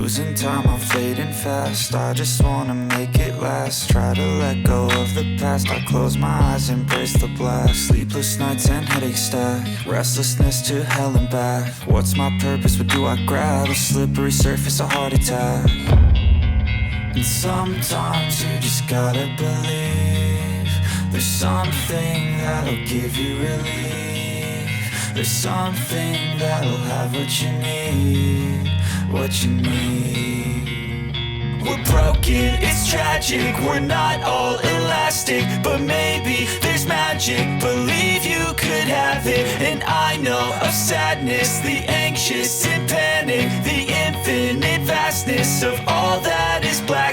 Losing time, I'm fading fast. I just wanna make it last. Try to let go of the past. I close my eyes, embrace the blast. Sleepless nights and headaches stack. Restlessness to hell and back. What's my purpose? What do I grab? A slippery surface, a heart attack. And sometimes you just gotta believe there's something that'll give you relief. There's something that'll have what you need, what you need. We're broken, it's tragic, we're not all elastic, but maybe there's magic, believe you could have it. And I know of sadness, the anxious and panic, the infinite vastness of all that is black